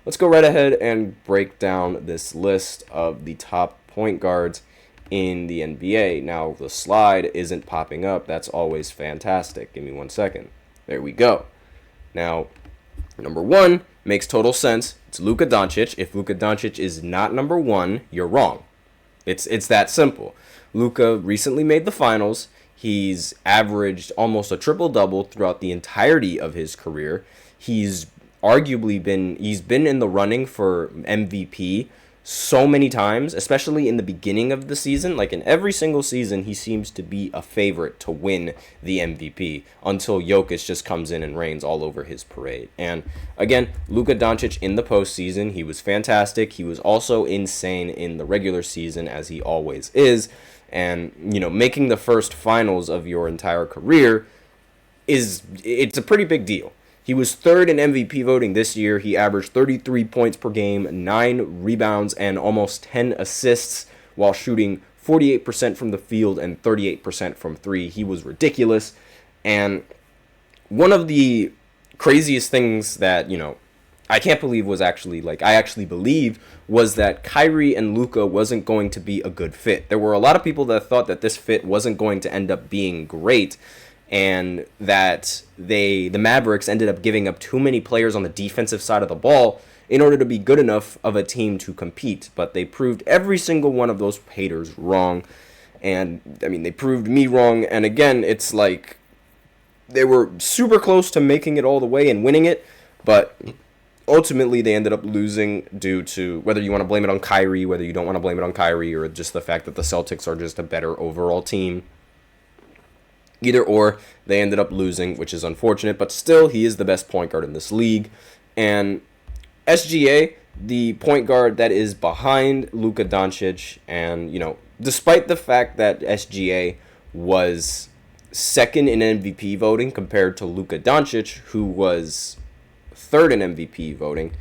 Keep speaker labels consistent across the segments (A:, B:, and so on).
A: let's go right ahead and break down this list of the top point guards in the NBA. Now, the slide isn't popping up. That's always fantastic. Give me 1 second. There we go. Now, number one makes total sense. It's Luka Doncic. If Luka Doncic is not number one, you're wrong. It's that simple. Luka recently made the finals. He's averaged almost a triple-double throughout the entirety of his career. He's been in the running for MVP so many times, especially in the beginning of the season. Like in every single season, he seems to be a favorite to win the MVP until Jokic just comes in and rains all over his parade. And again, Luka Doncic in the postseason, he was fantastic. He was also insane in the regular season, as he always is. And, making the first finals of your entire career it's a pretty big deal. He was third in MVP voting this year. He averaged 33 points per game, 9 rebounds, and almost 10 assists while shooting 48% from the field and 38% from three. He was ridiculous. And one of the craziest things that, I can't believe was actually, I actually believe was that Kyrie and Luka wasn't going to be a good fit. There were a lot of people that thought that this fit wasn't going to end up being great, and that the Mavericks ended up giving up too many players on the defensive side of the ball in order to be good enough of a team to compete. But they proved every single one of those haters wrong. And, they proved me wrong. And again, it's like they were super close to making it all the way and winning it. But ultimately, they ended up losing due to, whether you want to blame it on Kyrie, whether you don't want to blame it on Kyrie, or just the fact that the Celtics are just a better overall team. Either or, they ended up losing, which is unfortunate, but still, he is the best point guard in this league. And SGA, the point guard that is behind Luka Doncic, and, despite the fact that SGA was second in MVP voting compared to Luka Doncic, who was third in MVP voting,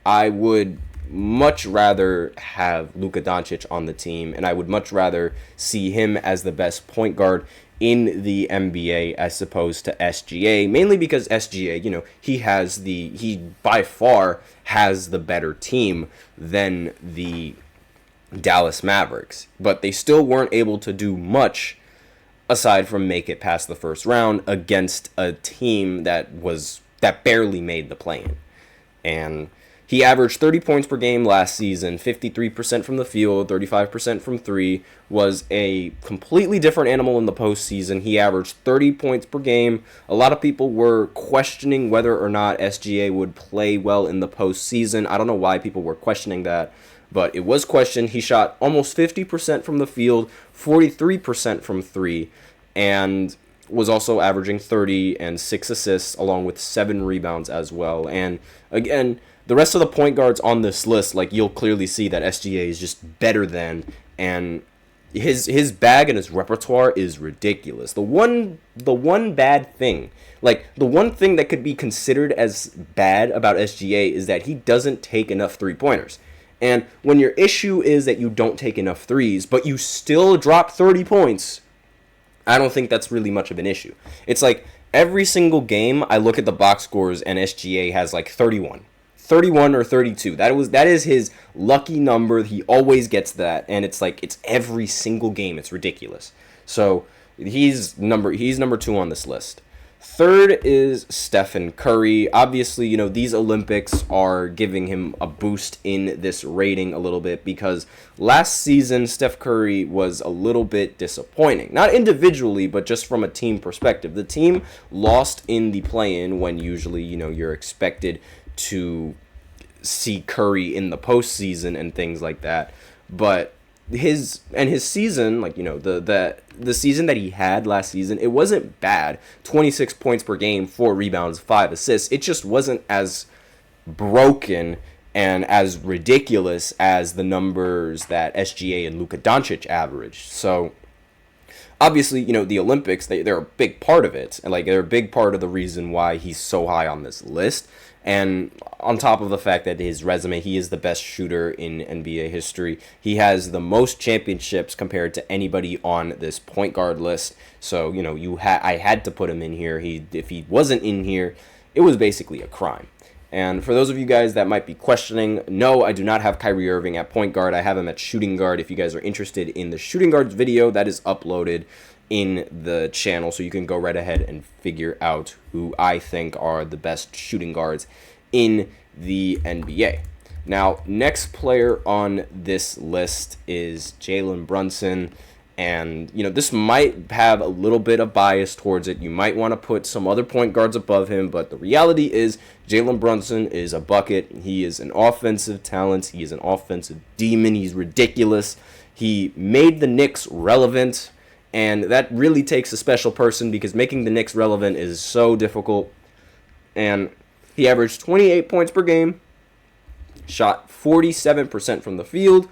A: I would much rather have Luka Doncic on the team, and I would much rather see him as the best point guard in the NBA as opposed to SGA, mainly because SGA, he by far has the better team than the Dallas Mavericks, but they still weren't able to do much aside from make it past the first round against a team that barely made the play-in. And he averaged 30 points per game last season, 53% from the field, 35% from three, was a completely different animal in the postseason. He averaged 30 points per game. A lot of people were questioning whether or not SGA would play well in the postseason. I don't know why people were questioning that, but it was questioned. He shot almost 50% from the field, 43% from three, and was also averaging 30 and 6 assists along with 7 rebounds as well. And again, the rest of the point guards on this list, you'll clearly see that SGA is just better than, and his bag and his repertoire is ridiculous. The one bad thing, the one thing that could be considered as bad about SGA is that he doesn't take enough 3-pointers. And when your issue is that you don't take enough threes, but you still drop 30 points, I don't think that's really much of an issue. It's like every single game I look at the box scores and SGA has 31 or 32. That is his lucky number. He always gets that, and it's every single game. It's ridiculous. So he's number 2 on this list. Third is Stephen Curry. Obviously, these Olympics are giving him a boost in this rating a little bit because last season Steph Curry was a little bit disappointing. Not individually, but just from a team perspective. The team lost in the play-in when usually, you're expected to see Curry in the postseason and things like that. But his season, the season that he had last season, it wasn't bad. 26 points per game, 4 rebounds, 5 assists. It just wasn't as broken and as ridiculous as the numbers that SGA and Luka Doncic averaged. So obviously, the Olympics, they're a big part of it. And they're a big part of the reason why he's so high on this list. And on top of the fact that his resume, he is the best shooter in NBA history. He has the most championships compared to anybody on this point guard list. So, I had to put him in here. If he wasn't in here, it was basically a crime. And for those of you guys that might be questioning, no, I do not have Kyrie Irving at point guard. I have him at shooting guard. If you guys are interested in the shooting guards video, that is uploaded in the channel, so you can go right ahead and figure out who I think are the best shooting guards in the NBA. Now, next player on this list is Jalen Brunson. And, this might have a little bit of bias towards it. You might want to put some other point guards above him, but the reality is Jalen Brunson is a bucket. He is an offensive talent. He is an offensive demon. He's ridiculous. He made the Knicks relevant, and that really takes a special person because making the Knicks relevant is so difficult. And he averaged 28 points per game, shot 47% from the field,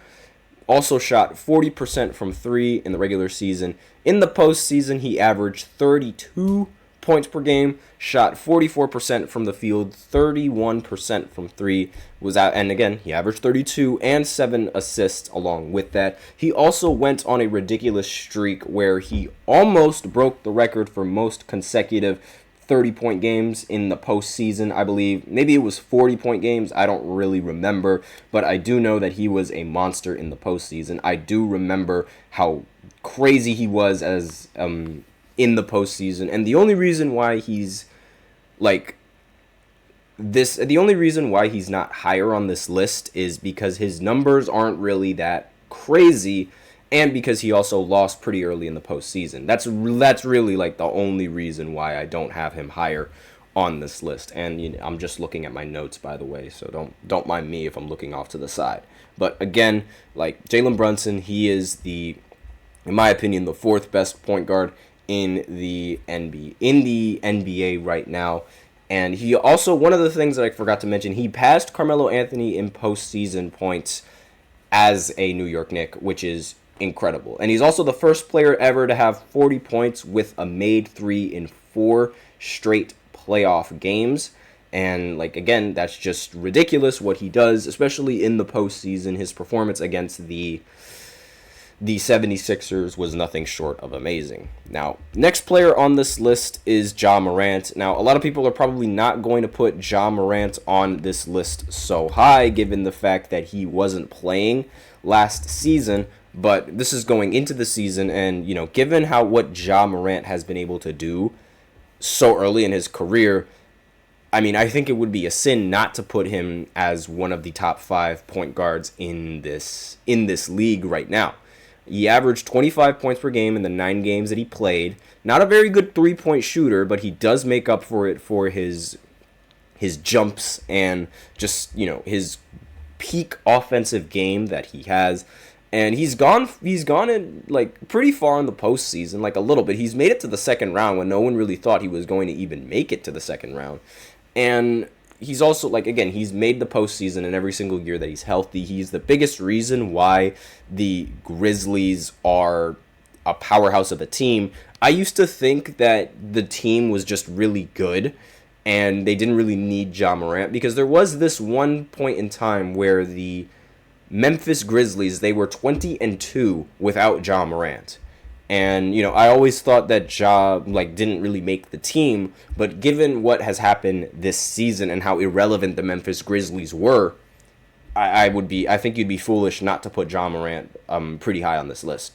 A: also shot 40% from three in the regular season. In the postseason, he averaged 32 points per game, shot 44% from the field, 31% from three, and again, he averaged 32 and 7 assists along with that. He also went on a ridiculous streak where he almost broke the record for most consecutive 30-point games in the postseason, I believe. Maybe it was 40-point games. I don't really remember, but I do know that he was a monster in the postseason. I do remember how crazy he was as in the postseason, and the only reason why he's not higher on this list is because his numbers aren't really that crazy, and because he also lost pretty early in the postseason. That's really the only reason why I don't have him higher on this list. And I'm just looking at my notes, by the way, so don't mind me if I'm looking off to the side. But again, Jalen Brunson, he is in my opinion, the fourth best point guard in the NBA right now. And he also, one of the things that I forgot to mention, he passed Carmelo Anthony in postseason points as a New York Knick, which is incredible. And he's also the first player ever to have 40 points with a made three in 4 straight playoff games. And again, that's just ridiculous what he does, especially in the postseason. His performance against the 76ers was nothing short of amazing. Now, next player on this list is Ja Morant. Now, a lot of people are probably not going to put Ja Morant on this list so high, given the fact that he wasn't playing last season. But this is going into the season, and, given what Ja Morant has been able to do so early in his career, I think it would be a sin not to put him as one of the top 5 point guards in this league right now. He averaged 25 points per game in the 9 games that he played. Not a very good 3-point shooter, but he does make up for it for his jumps and just, his peak offensive game that he has. And he's gone in pretty far in the postseason, a little bit. He's made it to the second round when no one really thought he was going to even make it to the second round. And he's also, again, he's made the postseason in every single year that he's healthy. He's the biggest reason why the Grizzlies are a powerhouse of a team. I used to think that the team was just really good and they didn't really need Ja Morant, because there was this one point in time where the Memphis Grizzlies, they were 20-2 without Ja Morant. And, I always thought that Ja, didn't really make the team, but given what has happened this season and how irrelevant the Memphis Grizzlies were, I think you'd be foolish not to put Ja Morant pretty high on this list.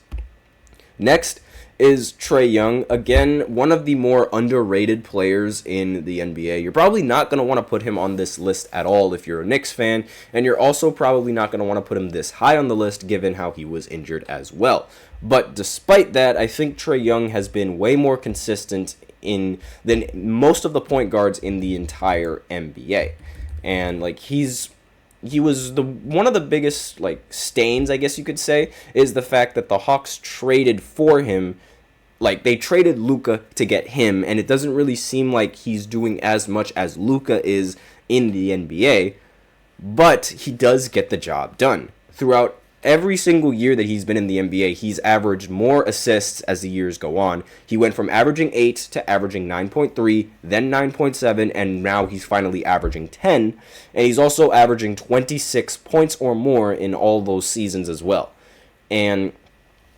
A: Next is Trae Young. Again, one of the more underrated players in the NBA. You're probably not going to want to put him on this list at all if you're a Knicks fan, and you're also probably not going to want to put him this high on the list given how he was injured as well. But despite that, I think Trae Young has been way more consistent than most of the point guards in the entire NBA. And he was one of the biggest stains, I guess you could say, is the fact that the Hawks traded for him. They traded Luka to get him, and it doesn't really seem like he's doing as much as Luka is in the NBA, but he does get the job done. Throughout every single year that he's been in the NBA, he's averaged more assists as the years go on. He went from averaging 8 to averaging 9.3, then 9.7, and now he's finally averaging 10. And he's also averaging 26 points or more in all those seasons as well. And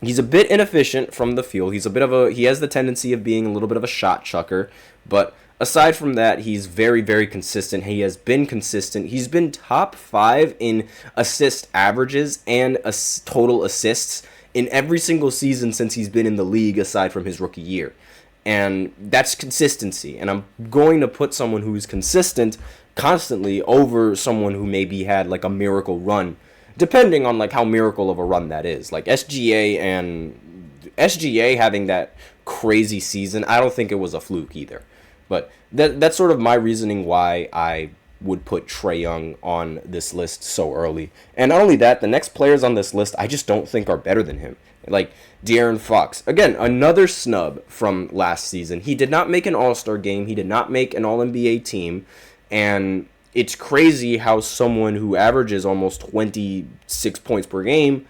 A: he's a bit inefficient from the field. He has the tendency of being a little bit of a shot chucker, but aside from that, he's very, very consistent. He has been consistent. He's been top 5 in assist averages and total assists in every single season since he's been in the league, aside from his rookie year. And that's consistency. And I'm going to put someone who's consistent constantly over someone who maybe had like a miracle run, depending on like how miracle of a run that is. Like SGA having that crazy season, I don't think it was a fluke either. But that's sort of my reasoning why I would put Trae Young on this list so early. And not only that, the next players on this list I just don't think are better than him. Like De'Aaron Fox. Again, another snub from last season. He did not make an All-Star game. He did not make an All-NBA team. And it's crazy how someone who averages almost 26 points per game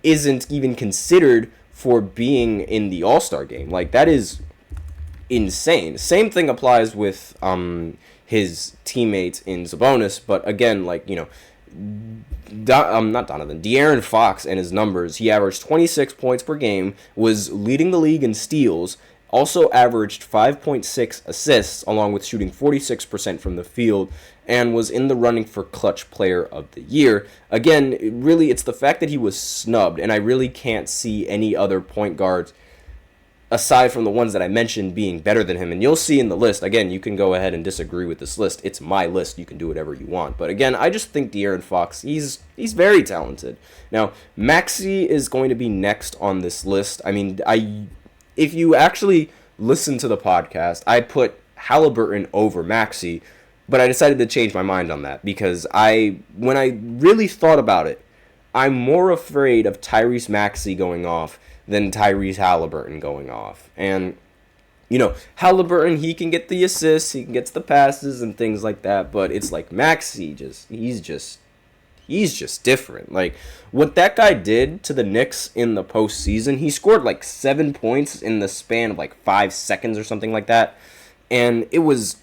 A: isn't even considered for being in the All-Star game. Like, that is insane. Same thing applies with his teammates in Sabonis, but again, like, you know, De'Aaron Fox and his numbers, he averaged 26 points per game, was leading the league in steals, also averaged 5.6 assists, along with shooting 46% from the field, and was in the running for Clutch Player of the Year. Again, it's the fact that he was snubbed, and I really can't see any other point guards aside from the ones that I mentioned being better than him. And you'll see in the list, again, you can go ahead and disagree with this list. It's my list. You can do whatever you want. But again, I just think De'Aaron Fox, he's very talented. Now, Maxey is going to be next on this list. I mean, if you actually listen to the podcast, I put Halliburton over Maxey, but I decided to change my mind on that because when I really thought about it, I'm more afraid of Tyrese Maxey going off than Tyrese Halliburton going off. And, you know, Halliburton, he can get the assists, he can get the passes and things like that, but it's like Maxey, he's just different. Like, what that guy did to the Knicks in the postseason, he scored like 7 points in the span of like 5 seconds or something like that. And it was,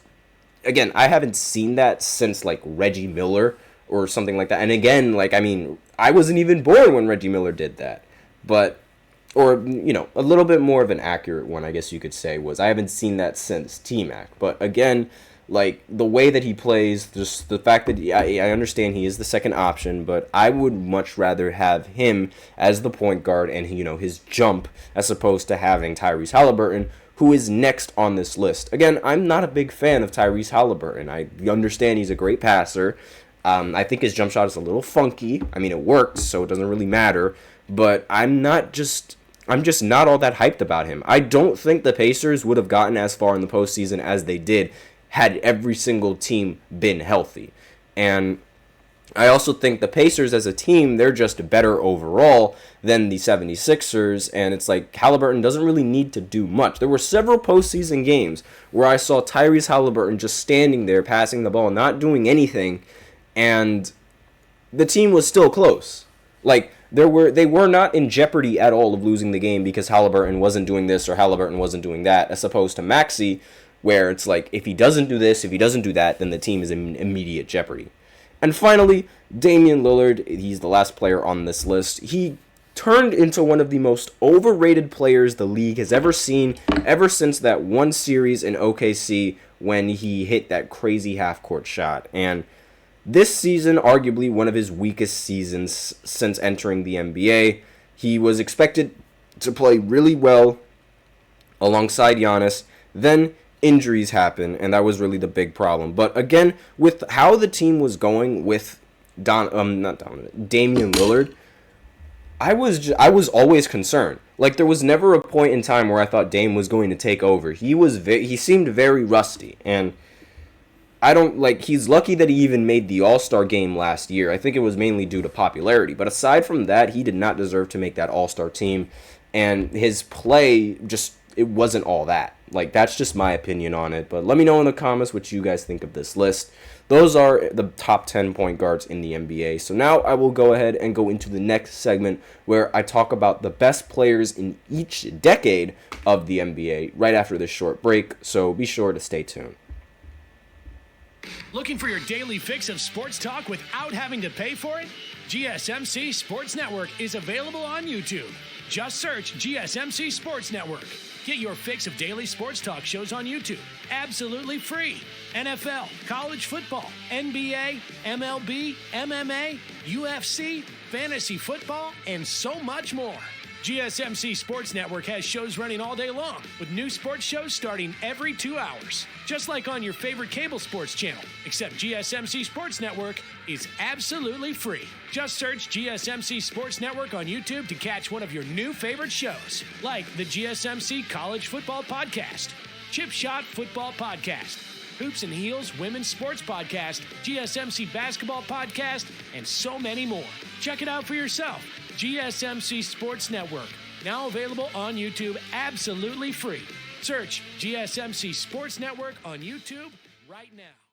A: again, I haven't seen that since like Reggie Miller or something like that. And again, like, I mean, I wasn't even born when Reggie Miller did that. But, or, you know, a little bit more of an accurate one, I guess you could say, was I haven't seen that since T-Mac. But again, like, the way that he plays, just the fact that I understand he is the second option, but I would much rather have him as the point guard and, you know, his jump as opposed to having Tyrese Halliburton, who is next on this list. Again, I'm not a big fan of Tyrese Halliburton. I understand he's a great passer. I think his jump shot is a little funky. I mean, it works, so it doesn't really matter. But I'm just not all that hyped about him. I don't think the Pacers would have gotten as far in the postseason as they did had every single team been healthy. And I also think the Pacers as a team, they're just better overall than the 76ers, and it's like Halliburton doesn't really need to do much. There were several postseason games where I saw Tyrese Halliburton just standing there, passing the ball, not doing anything, and the team was still close. Like, they were not in jeopardy at all of losing the game because Halliburton wasn't doing this or Halliburton wasn't doing that, as opposed to Maxey, where it's like, if he doesn't do this, if he doesn't do that, then the team is in immediate jeopardy. And finally, Damian Lillard, he's the last player on this list. He turned into one of the most overrated players the league has ever seen ever since that one series in OKC when he hit that crazy half-court shot. And this season, arguably one of his weakest seasons since entering the NBA. He was expected to play really well alongside Giannis. Then injuries happen, and that was really the big problem. But again, with how the team was going with Damian Lillard, I was always concerned. Like, there was never a point in time where I thought Dame was going to take over. He seemed very rusty, and he's lucky that he even made the All-Star game last year. I think it was mainly due to popularity. But aside from that, he did not deserve to make that All-Star team. And his play it wasn't all that. Like, that's just my opinion on it. But let me know in the comments what you guys think of this list. Those are the top 10 point guards in the NBA. So now I will go ahead and go into the next segment where I talk about the best players in each decade of the NBA right after this short break. So be sure to stay tuned.
B: Looking for your daily fix of sports talk without having to pay for it? GSMC Sports Network is available on YouTube. Just search GSMC Sports Network. Get your fix of daily sports talk shows on YouTube, absolutely free. NFL, college football, NBA, MLB, MMA, UFC, fantasy football, and so much more. GSMC Sports Network has shows running all day long, with new sports shows starting every 2 hours. Just like on your favorite cable sports channel, except GSMC Sports Network is absolutely free. Just search GSMC Sports Network on YouTube to catch one of your new favorite shows, like the GSMC College Football Podcast, Chip Shot Football Podcast, Hoops and Heels Women's Sports Podcast, GSMC Basketball Podcast, and so many more. Check it out for yourself. GSMC Sports Network, now available on YouTube absolutely free. Search GSMC Sports Network on YouTube right now.